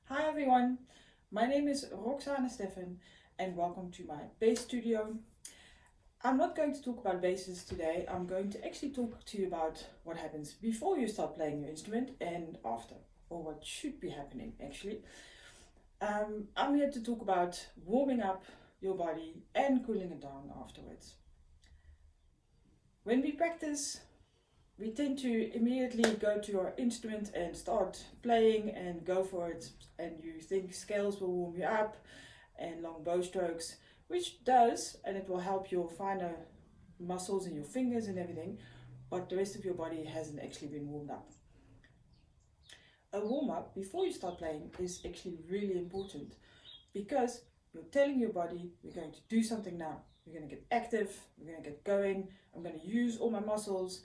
Hi everyone, my name is Roxane Steffen and welcome to my bass studio. I'm not going to talk about basses today, I'm going to actually talk to you about what happens before you start playing your instrument and after, or what should be happening actually. I'm here to talk about warming up your body and cooling it down afterwards. When we practice, we tend to immediately go to our instrument and start playing and go for it, and you think scales will warm you up and long bow strokes, which does, and it will help your finer muscles in your fingers and everything, but the rest of your body hasn't actually been warmed up. A warm-up before you start playing is actually really important because you're telling your body, we're going to do something now, we're going to get active, we're going to get going, I'm going to use all my muscles.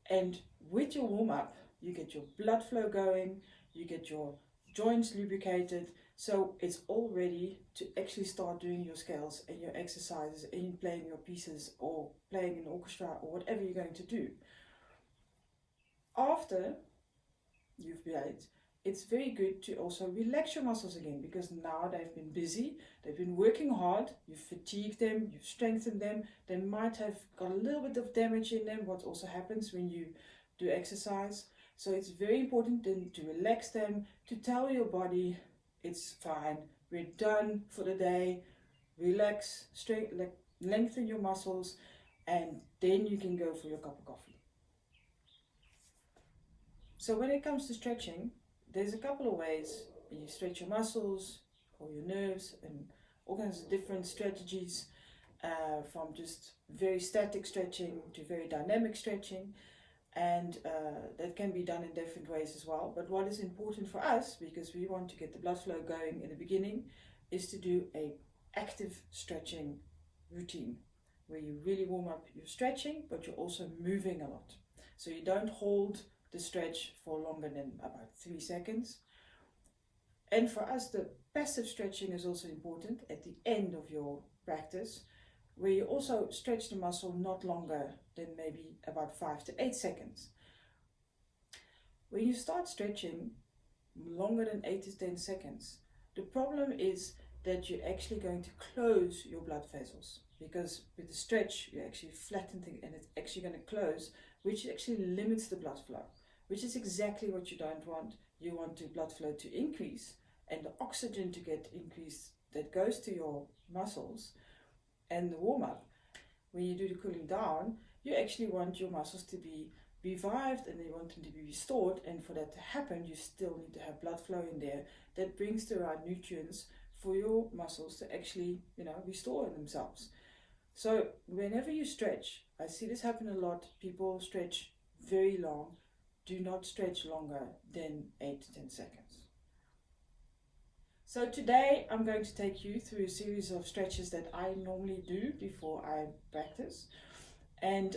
And with your warm-up, you get your blood flow going, you get your joints lubricated, so it's all ready to actually start doing your scales and your exercises and playing your pieces or playing in orchestra or whatever you're going to do. After you've played, it's very good to also relax your muscles again, because now they've been busy, they've been working hard, you've fatigued them, you've strengthened them, they might have got a little bit of damage in them, what also happens when you do exercise. So it's very important then to relax them, to tell your body it's fine, we're done for the day, relax, lengthen your muscles, and then you can go for your cup of coffee. So when it comes to stretching, there's a couple of ways you stretch your muscles or your nerves, and all kinds of different strategies, from just very static stretching to very dynamic stretching, and that can be done in different ways as well. But what is important for us, because we want to get the blood flow going in the beginning, is to do a active stretching routine where you really warm up your stretching, but you're also moving a lot. So you don't hold the stretch for longer than about 3 seconds. And for us, the passive stretching is also important at the end of your practice, where you also stretch the muscle not longer than maybe about 5 to 8 seconds. When you start stretching longer than 8 to 10 seconds, the problem is that you're actually going to close your blood vessels, because with the stretch you actually flatten things and it's actually going to close, which actually limits the blood flow, which is exactly what you don't want. You want the blood flow to increase and the oxygen to get increased that goes to your muscles. And the warm-up, when you do the cooling down, you actually want your muscles to be revived and you want them to be restored, and for that to happen you still need to have blood flow in there that brings the right nutrients for your muscles to actually, restore themselves. So whenever you stretch, I see this happen a lot, people stretch very long. Do not stretch longer than 8 to 10 seconds. So today I'm going to take you through a series of stretches that I normally do before I practice. And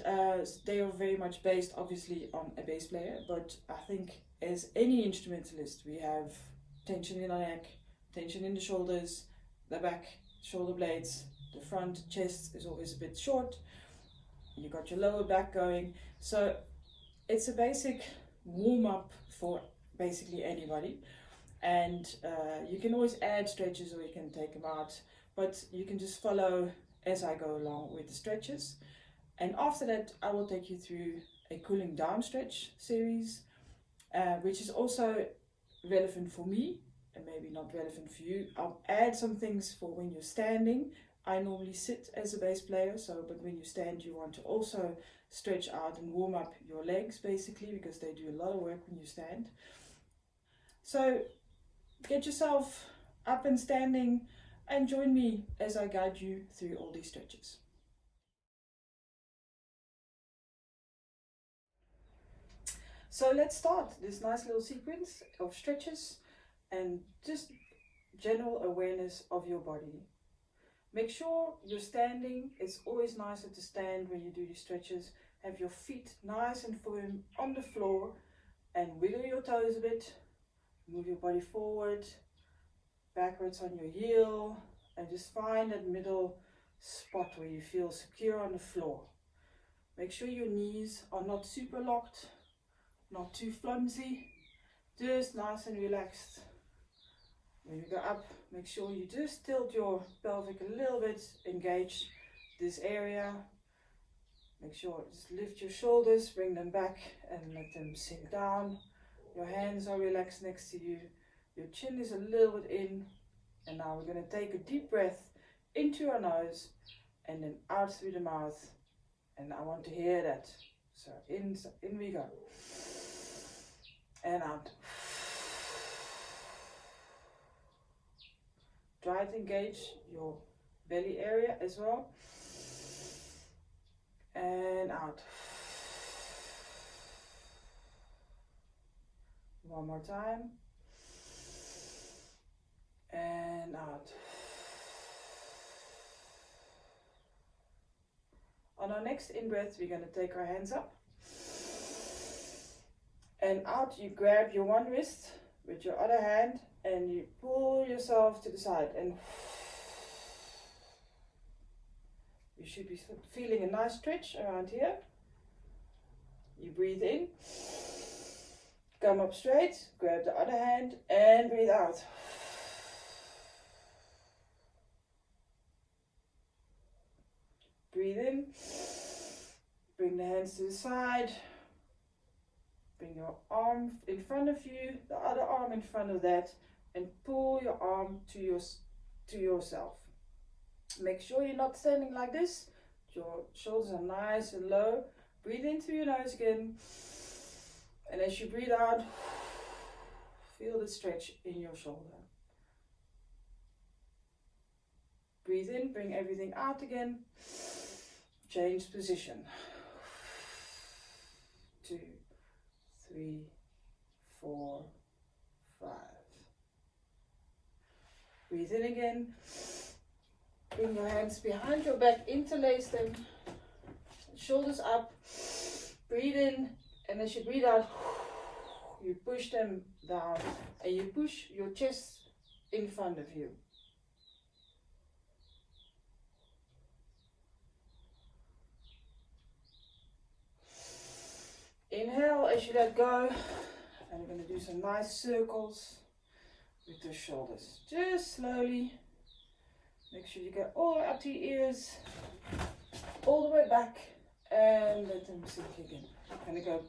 they are very much based obviously on a bass player, but I think as any instrumentalist we have tension in our neck, tension in the shoulders, the back, shoulder blades, the front chest is always a bit short, you got your lower back going. So it's a basic warm-up for basically anybody, and you can always add stretches or you can take them out, but you can just follow as I go along with the stretches. And after that I will take you through a cooling down stretch series, which is also relevant for me and maybe not relevant for you. I'll add some things for when you're standing. I normally sit as a bass player, but when you stand you want to also stretch out and warm up your legs basically, because they do a lot of work when you stand. So get yourself up and standing and join me as I guide you through all these stretches. So let's start this nice little sequence of stretches and just general awareness of your body. Make sure you're standing. It's always nicer to stand when you do these stretches. Have your feet nice and firm on the floor and wiggle your toes a bit. Move your body forward, backwards on your heel, and just find that middle spot where you feel secure on the floor. Make sure your knees are not super locked, not too flimsy, just nice and relaxed. When you go up, make sure you just tilt your pelvic a little bit, engage this area. Make sure, just lift your shoulders, bring them back and let them sink down. Your hands are relaxed next to you. Your chin is a little bit in. And now we're going to take a deep breath into our nose and then out through the mouth. And I want to hear that. So in we go. And out. Try to engage your belly area as well. And out. One more time. And out. On our next in-breath, we're going to take our hands up. And out, you grab your one wrist with your other hand and you pull yourself to the side. And you should be feeling a nice stretch around here. You breathe in. Come up straight, grab the other hand and breathe out. Breathe in, bring the hands to the side, bring your arm in front of you, the other arm in front of that, and pull your arm to yourself. Make sure you're not standing like this, your shoulders are nice and low. Breathe in through your nose again, and as you breathe out, feel the stretch in your shoulder. Breathe in, bring everything out again. Change position. 2, 3, 4, 5. Breathe in again. Bring your hands behind your back, interlace them. Shoulders up. Breathe in, and as you breathe out, you push them down and you push your chest in front of you. Inhale as you let go, and we're going to do some nice circles with the shoulders. Just slowly. Make sure you get all the way up to your ears, all the way back, and let them sink again. I'm going to go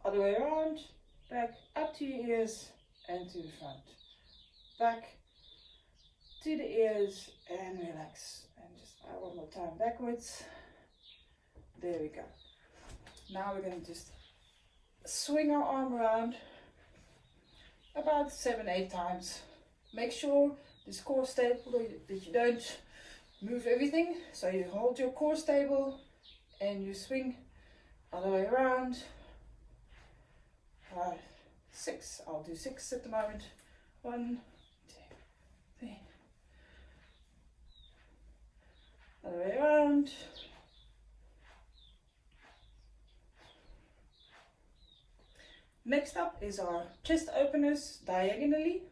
other way around, back, up to your ears, and to the front. Back, to the ears, and relax. And just one more time backwards. There we go. Now we're going to just swing our arm around about 7-8 times. Make sure this core stable, that you don't move everything. So you hold your core stable and you swing all the way around. 5, 6. I'll do 6 at the moment. 1, 2, 3. All the way around. Next up is our chest openers diagonally.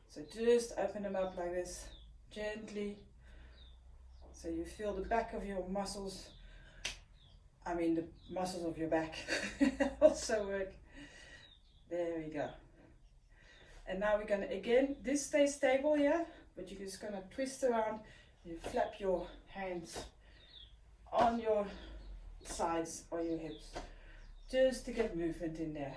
So just open them up like this, gently. So you feel the back of your muscles, the muscles of your back also work. There we go. And now we're gonna, again, this stays stable here, but you're just gonna twist around. You flap your hands on your sides or your hips, just to get movement in there.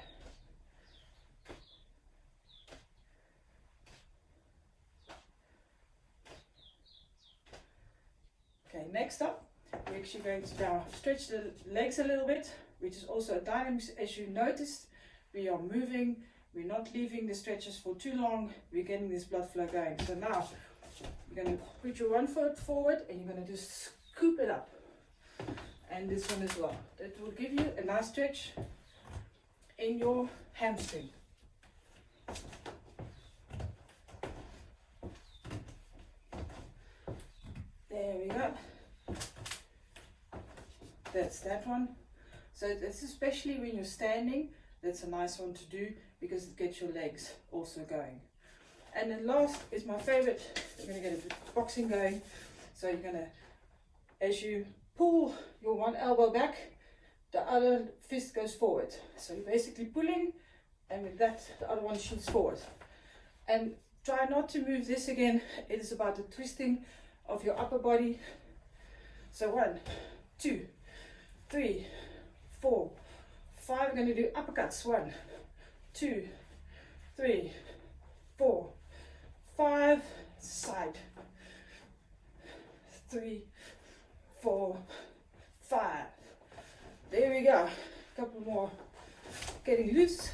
Okay, next up, we're actually going to now stretch the legs a little bit, which is also a dynamic. As you noticed, we are moving, we're not leaving the stretches for too long, we're getting this blood flow going. So now, you're going to put your one foot forward and you're going to just scoop it up. And this one as well. That will give you a nice stretch in your hamstring. There we go. That's that one. So that's especially when you're standing, that's a nice one to do because it gets your legs also going. And then last is my favorite. We're going to get a bit of boxing going. So you're going to, as you pull your one elbow back, the other fist goes forward. So you're basically pulling, and with that, the other one shoots forward. And try not to move this again. It is about the twisting of your upper body. So 1, 2, 3, 4, 5. We're going to do uppercuts. 1, 2, 3, 4, 5. Side. 3, 4, 5. There we go. A couple more. Getting loose.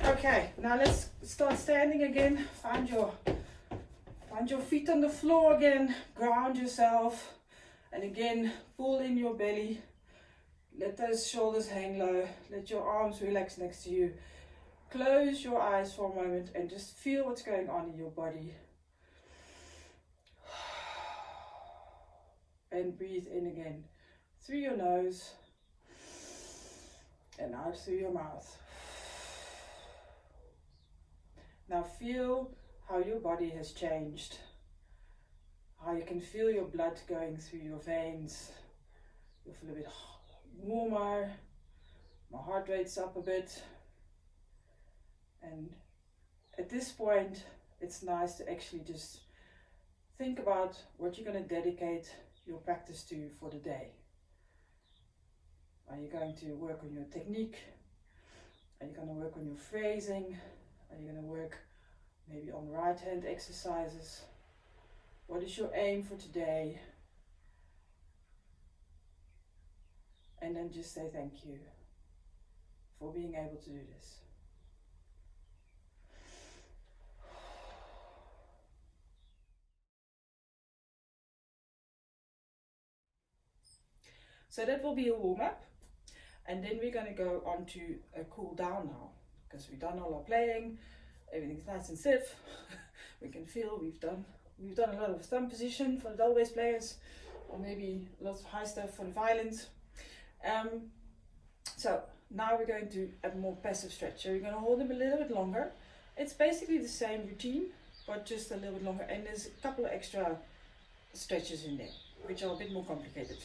Okay, now let's start standing again. Find your feet on the floor again. Ground yourself. And again, pull in your belly. Let those shoulders hang low. Let your arms relax next to you. Close your eyes for a moment and just feel what's going on in your body. And breathe in again. Through your nose. And out through your mouth. Now feel how your body has changed. How you can feel your blood going through your veins. You feel a bit warmer. My heart rate's up a bit. And at this point, it's nice to actually just think about what you're going to dedicate your practice to for the day. Are you going to work on your technique? Are you going to work on your phrasing? Are you going to work maybe on right hand exercises? What is your aim for today? And then just say thank you for being able to do this. So that will be a warm-up, and then we're going to go on to a cool down now, because we've done all our playing, everything's nice and stiff. We can feel we've done a lot of thumb position for the double bass players, or maybe lots of high stuff for the violins. So now we're going to a more passive stretch. So we're going to hold them a little bit longer. It's basically the same routine, but just a little bit longer, and there's a couple of extra stretches in there, which are a bit more complicated.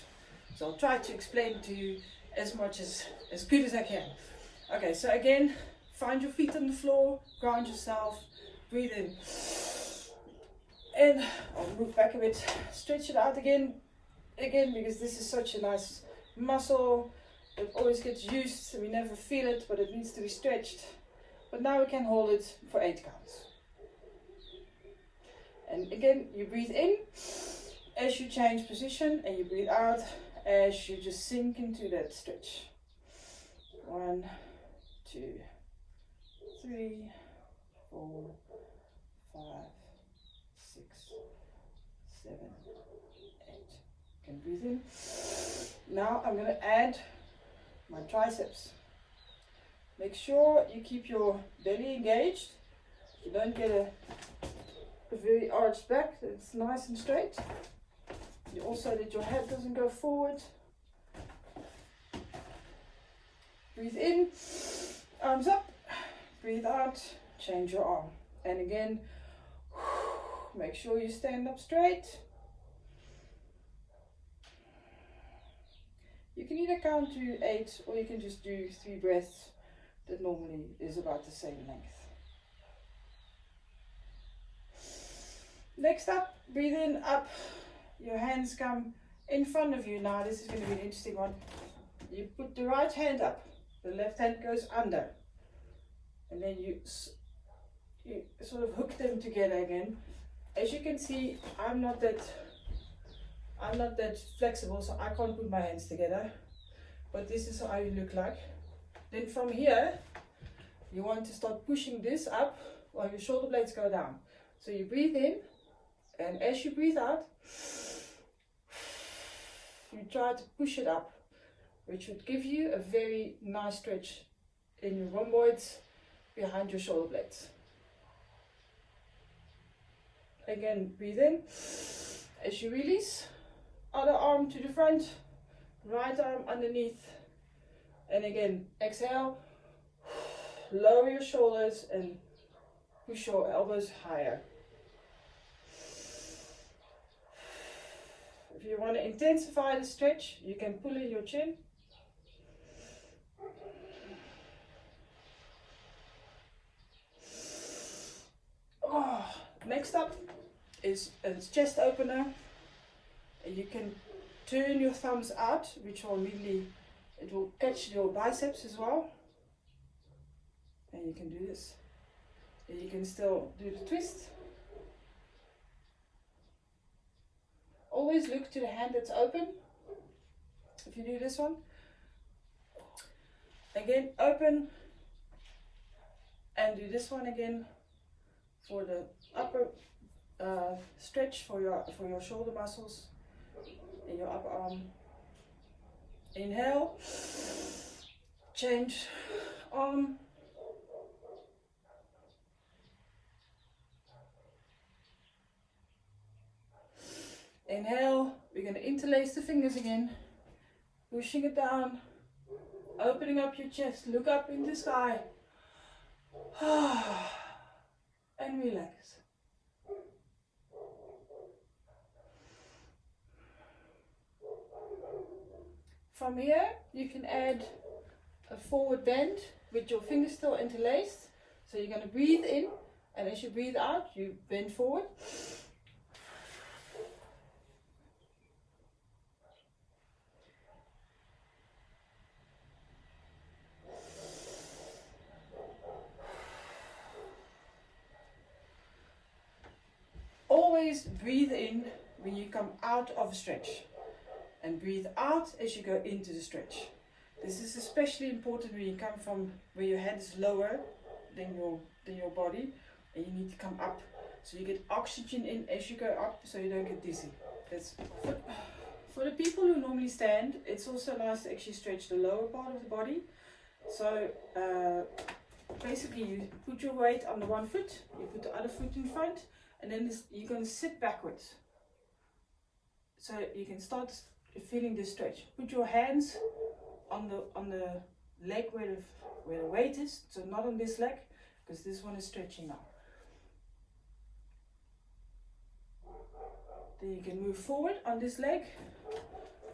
So I'll try to explain to you as good as I can. Okay, so again, find your feet on the floor, ground yourself, breathe in. And I'll move back a bit, stretch it out again, because this is such a nice muscle. It always gets used, we never feel it, but it needs to be stretched. But now we can hold it for 8 counts. And again, you breathe in as you change position, and you breathe out as you just sink into that stretch. 1, 2, 3, 4, 5, 6, 7, 8. You can breathe in. Now I'm going to add my triceps. Make sure you keep your belly engaged. You don't get a very arched back. It's nice and straight. You also that your head doesn't go forward. Breathe in, arms up. Breathe out, change your arm. And again, make sure you stand up straight. You can either count to 8 or you can just do 3 breaths. That normally is about the same length. Next up, breathe in, up. Your hands come in front of you. Now this is going to be an interesting one. You put the right hand up, the left hand goes under, and then you sort of hook them together again. As you can see, I'm not that flexible, so I can't put my hands together, but this is how you look like. Then from here, you want to start pushing this up while your shoulder blades go down. So you breathe in, and as you breathe out, you try to push it up, which would give you a very nice stretch in your rhomboids behind your shoulder blades. Again, breathe in. As you release, other arm to the front, right arm underneath. And again, exhale, lower your shoulders and push your elbows higher. If you want to intensify the stretch, you can pull in your chin. Oh, next up is a chest opener. And you can turn your thumbs out, which will immediately, it will catch your biceps as well. And you can do this. And you can still do the twist. Always look to the hand that's open. If you do this one. Again, open. And do this one again for the upper stretch for your shoulder muscles in your upper arm. Inhale, change arm. Inhale, we're going to interlace the fingers again, pushing it down, opening up your chest, look up in the sky, and relax. From here, you can add a forward bend with your fingers still interlaced. So you're going to breathe in, and as you breathe out, you bend forward. Always breathe in when you come out of a stretch. And breathe out as you go into the stretch. This is especially important when you come from where your head is lower than your body, and you need to come up. So you get oxygen in as you go up, so you don't get dizzy. That's for the people who normally stand. It's also nice to actually stretch the lower part of the body. So basically, you put your weight on the one foot, you put the other foot in front, and then you're going to sit backwards. So you can start feeling the stretch. Put your hands on the leg where the weight is, so not on this leg, because this one is stretching now. Then you can move forward on this leg,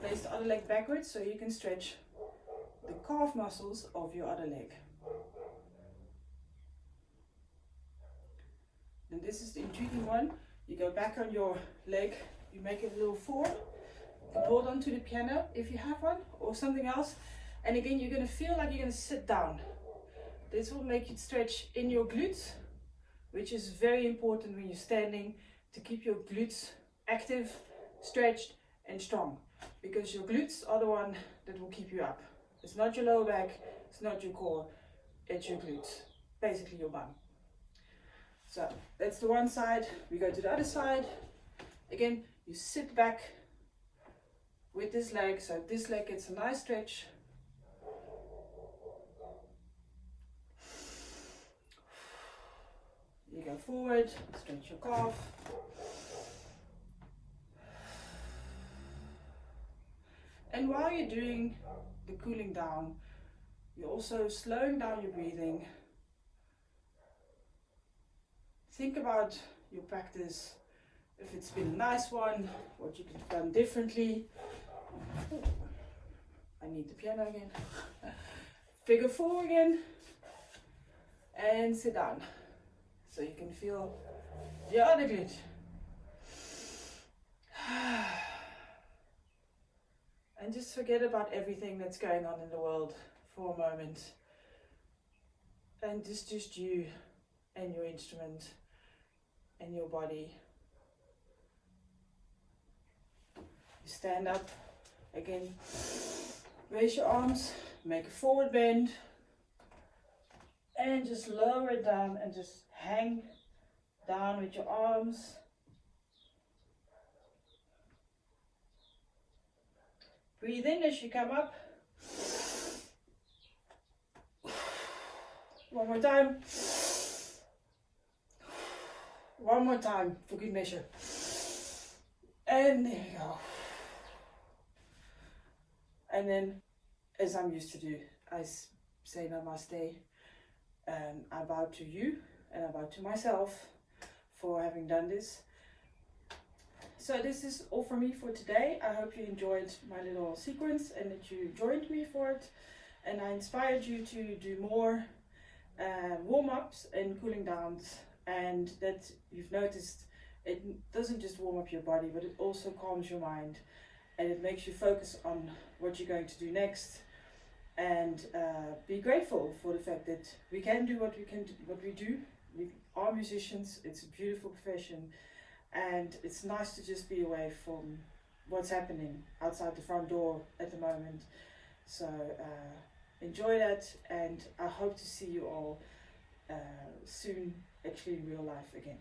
place the other leg backwards, so you can stretch the calf muscles of your other leg. And this is the intriguing one. You go back on your leg, you make it a little forward. You can hold on to the piano if you have one, or something else. And again, you're going to feel like you're going to sit down. This will make you stretch in your glutes, which is very important when you're standing, to keep your glutes active, stretched and strong. Because your glutes are the one that will keep you up. It's not your lower back, it's not your core, it's your glutes. Basically your bum. So that's the one side. We go to the other side. Again, you sit back with this leg, so this leg gets a nice stretch. You go forward, stretch your calf. And while you're doing the cooling down, you're also slowing down your breathing. Think about your practice, if it's been a nice one, what you could have done differently. I need the piano again. Figure four again, and sit down, so you can feel your other glute. And just forget about everything that's going on in the world for a moment, and just you and your instrument and your body. You stand up again, raise your arms, make a forward bend, and just lower it down and just hang down with your arms. Breathe in as you come up. One more time. One more time for good measure. And there you go. And then, as I'm used to do, I say namaste. And I bow to you and I bow to myself for having done this. So this is all from me for today. I hope you enjoyed my little sequence and that you joined me for it. And I inspired you to do more warm-ups and cooling downs and that you've noticed it doesn't just warm up your body, but it also calms your mind, and it makes you focus on what you're going to do next, and be grateful for the fact that we can do what we do. We are musicians. It's a beautiful profession, and it's nice to just be away from what's happening outside the front door at the moment. So enjoy that, and I hope to see you all soon, actually in real life again.